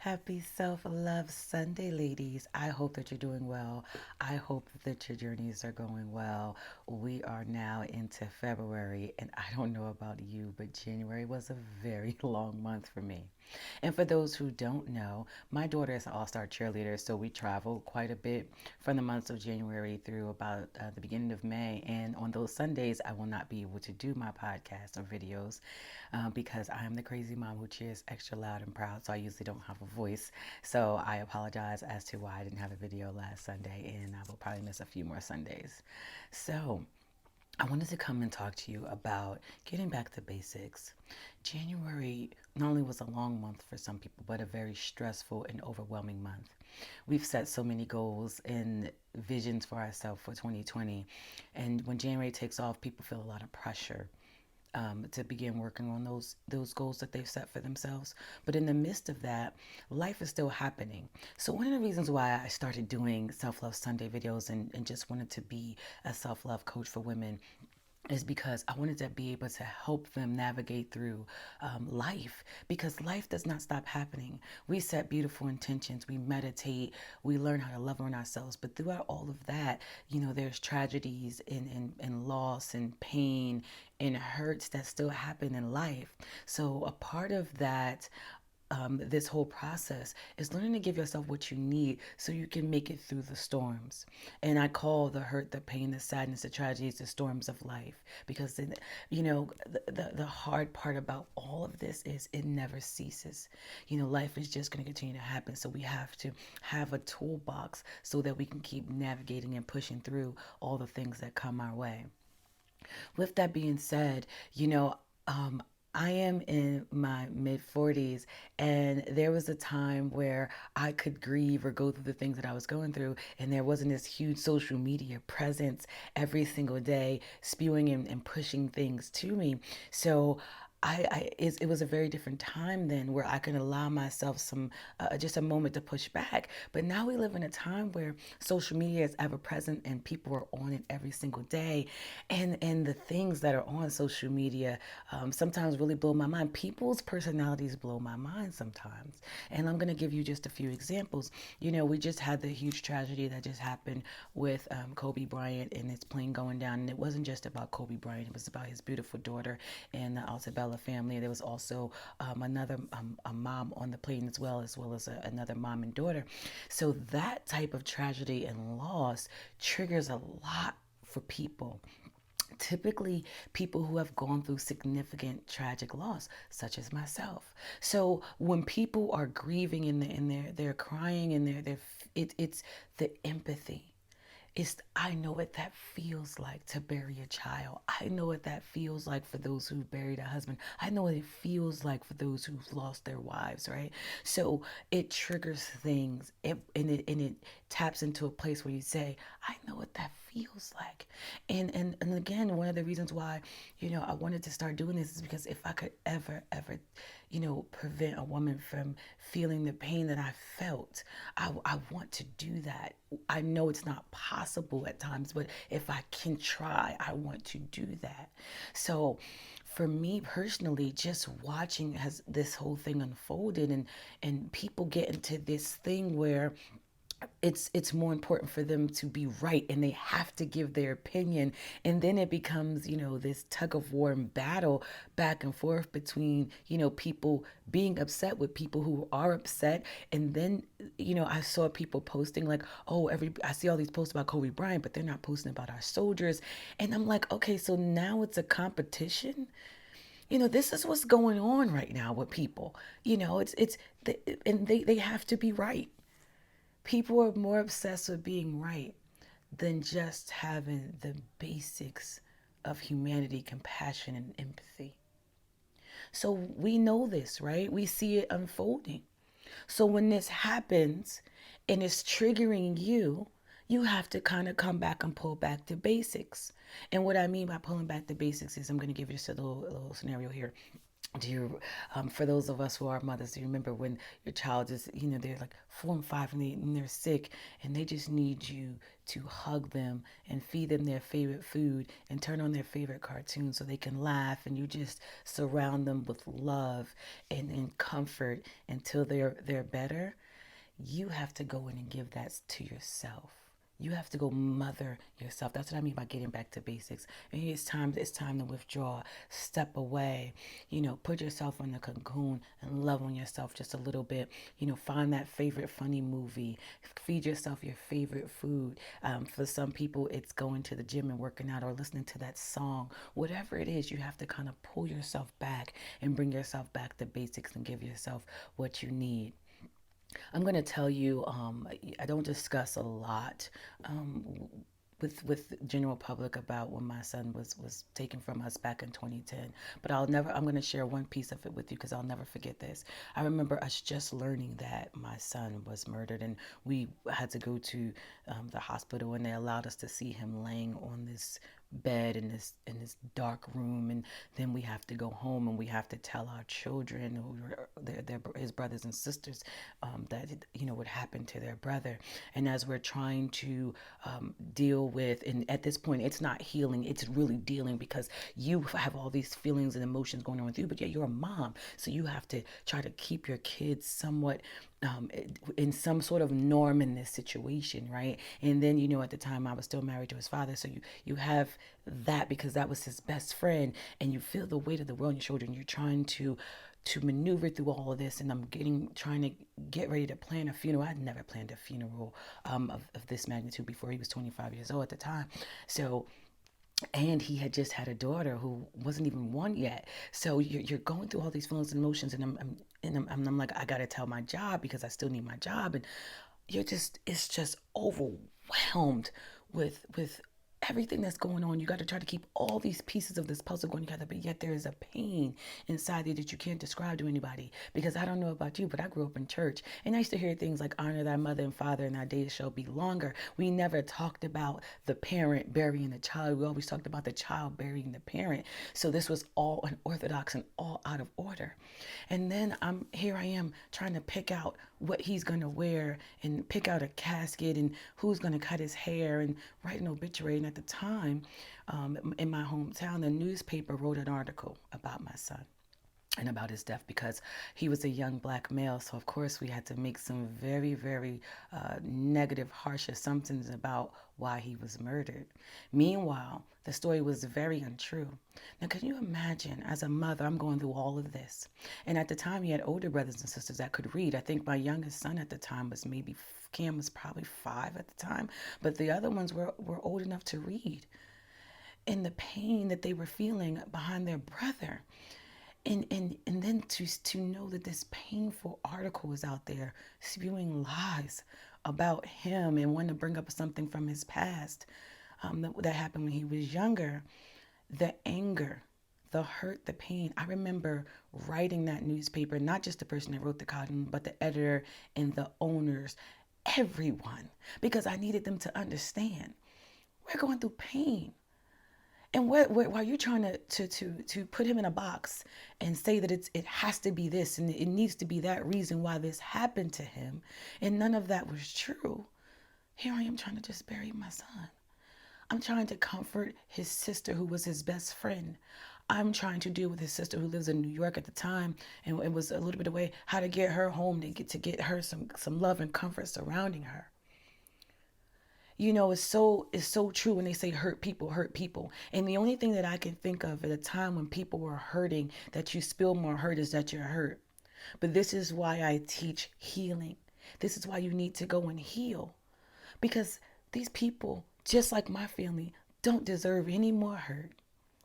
Happy Self-Love Sunday, ladies. I hope that you're doing well. I hope that your journeys are going well. We are now into February, and I don't know about you, but January was a very long month for me. And for those who don't know, my daughter is an all-star cheerleader, so we travel quite a bit from the months of January through about the beginning of May. And on those Sundays, I will not be able to do my podcast or videos because I am the crazy mom who cheers extra loud and proud, so I usually don't have a voice. So I apologize as to why I didn't have a video last Sunday, and I will probably miss a few more Sundays. So, I wanted to come and talk to you about getting back to basics. January not only was a long month for some people, but a very stressful and overwhelming month. We've set so many goals and visions for ourselves for 2020. And when January takes off, people feel a lot of pressure to begin working on those goals that they've set for themselves. But in the midst of that, life is still happening. So one of the reasons why I started doing Self Love Sunday videos and just wanted to be a self love coach for women is because I wanted to be able to help them navigate through life, because life does not stop happening. We set beautiful intentions, we meditate, we learn how to love on ourselves, but throughout all of that, there's tragedies and loss and pain and hurts that still happen in life. So a part of that this whole process is learning to give yourself what you need so you can make it through the storms. And I call the hurt, the pain, the sadness, the tragedies, the storms of life. Because, the hard part about all of this is it never ceases. Life is just going to continue to happen. So we have to have a toolbox so that we can keep navigating and pushing through all the things that come our way. With that being said, I am in my mid 40s, and there was a time where I could grieve or go through the things that I was going through, and there wasn't this huge social media presence every single day spewing and pushing things to me. So it was a very different time then where I can allow myself some just a moment to push back. But now we live in a time where social media is ever present and people are on it every single day, and the things that are on social media sometimes really blow my mind. People's personalities blow my mind sometimes, and I'm gonna give you just a few examples. We just had the huge tragedy that just happened with Kobe Bryant and his plane going down, and it wasn't just about Kobe Bryant; it was about his beautiful daughter and the Altabella family. There was also another a mom on the plane as well as another mom and daughter. So that type of tragedy and loss triggers a lot for people, typically people who have gone through significant tragic loss, such as myself. So when people are grieving and they're crying and it's the empathy. I know what that feels like to bury a child. I know what that feels like for those who buried a husband. I know what it feels like for those who've lost their wives, right? So it triggers things, and it taps into a place where you say, I know what that feels like. And again, one of the reasons why, I wanted to start doing this is because if I could ever, prevent a woman from feeling the pain that I felt, I want to do that. I know it's not possible at times, but if I can try, I want to do that. So for me personally, just watching has this whole thing unfolded, and people get into this thing where it's more important for them to be right, and they have to give their opinion, and then it becomes this tug of war and battle back and forth between people being upset with people who are upset. And then I saw people posting like, oh, I see all these posts about Kobe Bryant, but they're not posting about our soldiers. And I'm like, okay, so now it's a competition. This is what's going on right now with people. And they have to be right. People are more obsessed with being right than just having the basics of humanity, compassion, and empathy. So we know this, right? We see it unfolding. So when this happens and it's triggering you, you have to kind of come back and pull back to basics. And what I mean by pulling back to basics is, I'm going to give you just a little scenario here. Do you, for those of us who are mothers, do you remember when your child is, they're like 4 and 5 and they're sick and they just need you to hug them and feed them their favorite food and turn on their favorite cartoon so they can laugh, and you just surround them with love and comfort until they're better. You have to go in and give that to yourself. You have to go mother yourself. That's what I mean by getting back to basics. And it's time to withdraw, step away, put yourself in the cocoon and love on yourself just a little bit. Find that favorite funny movie, feed yourself your favorite food. For some people, it's going to the gym and working out or listening to that song. Whatever it is, you have to kind of pull yourself back and bring yourself back to basics and give yourself what you need. I'm going to tell you, I don't discuss a lot um, with general public about when my son was taken from us back in 2010. But I'm going to share one piece of it with you because I'll never forget this. I remember us just learning that my son was murdered, and we had to go to the hospital, and they allowed us to see him laying on this bed in this dark room, and then we have to go home and we have to tell our children who were his brothers and sisters that what happened to their brother. And as we're trying to deal with, and at this point it's not healing, it's really dealing, because you have all these feelings and emotions going on with you, but yeah, you're a mom, so you have to try to keep your kids somewhat in some sort of norm in this situation, right? And then, at the time I was still married to his father, so you have that because that was his best friend, and you feel the weight of the world on your shoulder, and you're trying to maneuver through all of this. And I'm trying to get ready to plan a funeral. I'd never planned a funeral of this magnitude before. He was 25 years old at the time, so, and he had just had a daughter who wasn't even one yet. So you're going through all these feelings and emotions, and I'm like, I gotta tell my job because I still need my job, and it's just overwhelmed with everything that's going on. You got to try to keep all these pieces of this puzzle going together, but yet there is a pain inside you that you can't describe to anybody. Because I don't know about you, but I grew up in church, and I used to hear things like honor thy mother and father and thy days shall be longer. We never talked about the parent burying the child. We always talked about the child burying the parent. So this was all unorthodox and all out of order. And then I am trying to pick out what he's going to wear and pick out a casket and who's going to cut his hair and write an obituary. And at the time, in my hometown, the newspaper wrote an article about my son and about his death because he was a young black male. So, of course, we had to make some very, very negative, harsh assumptions about why he was murdered. Meanwhile, the story was very untrue. Now, can you imagine, as a mother, I'm going through all of this. And at the time, he had older brothers and sisters that could read. I think my youngest son at the time was maybe, Cam was probably 5 at the time, but the other ones were old enough to read. And the pain that they were feeling behind their brother, and then to know that this painful article was out there spewing lies about him and wanting to bring up something from his past, that happened when he was younger. The anger, the hurt, the pain. I remember writing that newspaper, not just the person that wrote the column, but the editor and the owners, everyone, because I needed them to understand we're going through pain. And while you're trying to put him in a box and say that it has to be this and it needs to be that reason why this happened to him, and none of that was true, here I am trying to just bury my son. I'm trying to comfort his sister who was his best friend. I'm trying to deal with his sister who lives in New York at the time and it was a little bit away, how to get her home to get her some love and comfort surrounding her. It's so true when they say hurt people. And the only thing that I can think of at a time when people were hurting that you spill more hurt is that you're hurt. But this is why I teach healing. This is why you need to go and heal. Because these people, just like my family, don't deserve any more hurt.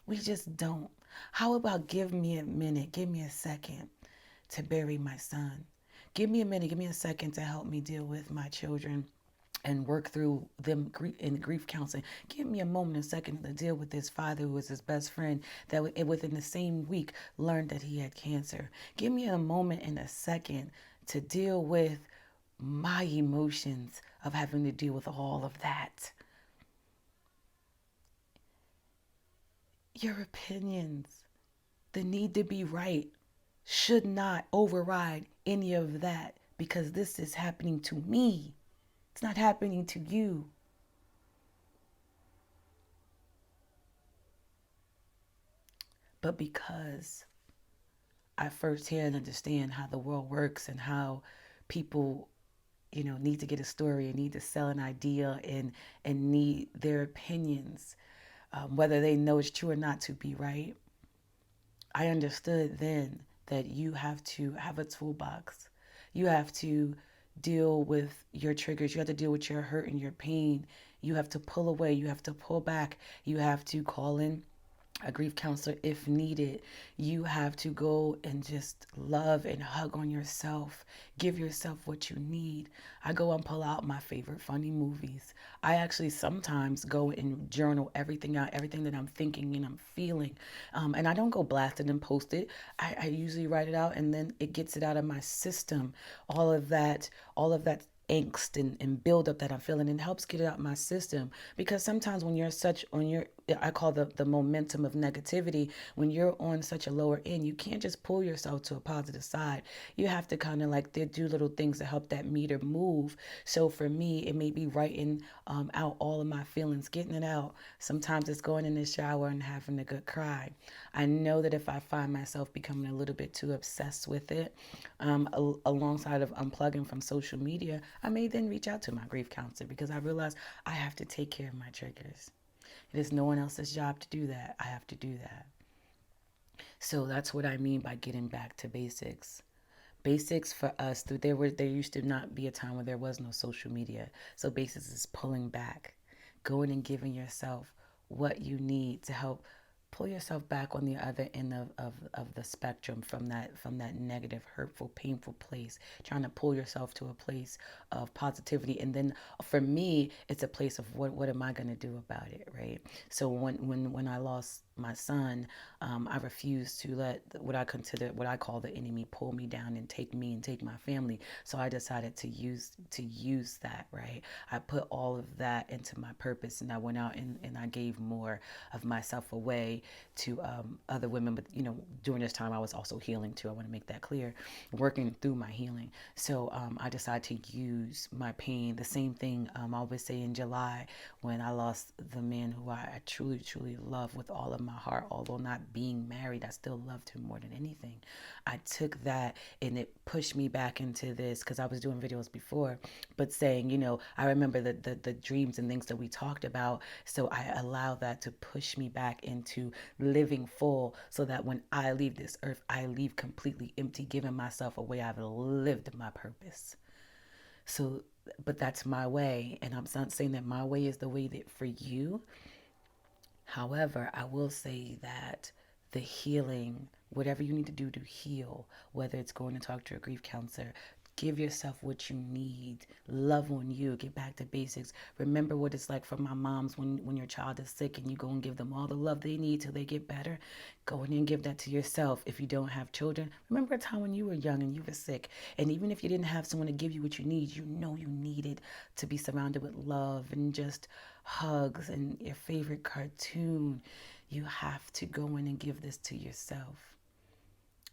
We just don't. How about give me a minute, give me a second to bury my son? Give me a minute, give me a second to help me deal with my children and work through them in grief counseling. Give me a moment, a second to deal with this father who was his best friend that within the same week learned that he had cancer. Give me a moment and a second to deal with my emotions of having to deal with all of that. Your opinions, The need to be right should not override any of that because this is happening to me. It's not happening to you. But because I firsthand understand how the world works and how people, need to get a story and need to sell an idea and need their opinions, whether they know it's true or not, to be right. I understood then that you have to have a toolbox. You have to deal with your triggers. You have to deal with your hurt and your pain. You have to pull away. You have to pull back. You have to call in a grief counselor if needed. You have to go and just love and hug on yourself. Give yourself what you need. I go and pull out my favorite funny movies. I actually sometimes go and journal everything out, everything that I'm thinking and I'm feeling. And I don't go blast it and post it. I usually write it out and then it gets it out of my system. All of that angst and buildup that I'm feeling and helps get it out my system. Because sometimes when you're such on your, I call the momentum of negativity, when you're on such a lower end, you can't just pull yourself to a positive side. You have to kind of like do little things to help that meter move. So for me, it may be writing out all of my feelings, getting it out. Sometimes it's going in the shower and having a good cry. I know that if I find myself becoming a little bit too obsessed with it, alongside of unplugging from social media, I may then reach out to my grief counselor because I realize I have to take care of my triggers. It is no one else's job to do that. I have to do that. So that's what I mean by getting back to basics. Basics for us, there used to not be a time where there was no social media. So basics is pulling back, going and giving yourself what you need to help pull yourself back on the other end of the spectrum from that negative, hurtful, painful place, trying to pull yourself to a place of positivity. And then for me, it's a place of what am I going to do about it, right? So when I lost my son, I refused to let what I call the enemy pull me down and take me and take my family. So I decided to use that, right? I put all of that into my purpose, and I went out and I gave more of myself away to other women. But during this time, I was also healing too. I want to make that clear, working through my healing. So I decided to use my pain. The same thing I always say in July when I lost the man who I truly, truly love with all of my heart. Although not being married, I still loved him more than anything. I took that and it pushed me back into this because I was doing videos before, but saying, I remember the dreams and things that we talked about. So I allowed that to push me back into living full so that when I leave this earth, I leave completely empty, giving myself away. I've lived my purpose. So, but that's my way. And I'm not saying that my way is the way that for you. However, I will say that the healing, whatever you need to do to heal, whether it's going to talk to a grief counselor, give yourself what you need, love on you, get back to basics. Remember what it's like for my moms when your child is sick and you go and give them all the love they need till they get better. Go in and give that to yourself. If you don't have children, remember a time when you were young and you were sick. And even if you didn't have someone to give you what you need, you know you needed to be surrounded with love and just hugs and your favorite cartoon. You have to go in and give this to yourself.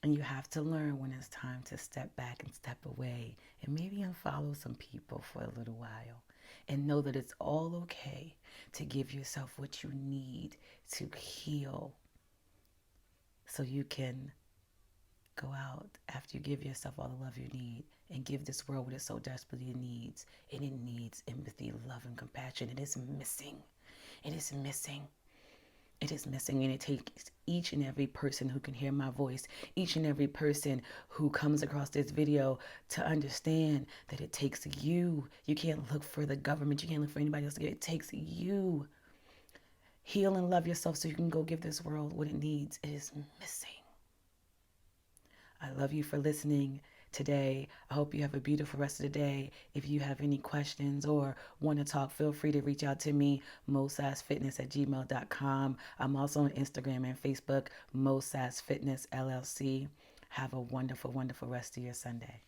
And you have to learn when it's time to step back and step away and maybe unfollow some people for a little while. And know that it's all okay to give yourself what you need to heal so you can go out after you give yourself all the love you need and give this world what it so desperately needs. And it needs empathy, love, and compassion. It is missing. It is missing. It is missing, and it takes each and every person who can hear my voice, each and every person who comes across this video to understand that it takes you. You can't look for the government. You can't look for anybody else to get it. It takes you. Heal and love yourself so you can go give this world what it needs. It is missing. I love you for listening today. I hope you have a beautiful rest of the day. If you have any questions or want to talk, feel free to reach out to me, moesassfitness@gmail.com. I'm also on Instagram and Facebook, Moe Sass Fitness LLC. Have a wonderful, wonderful rest of your Sunday.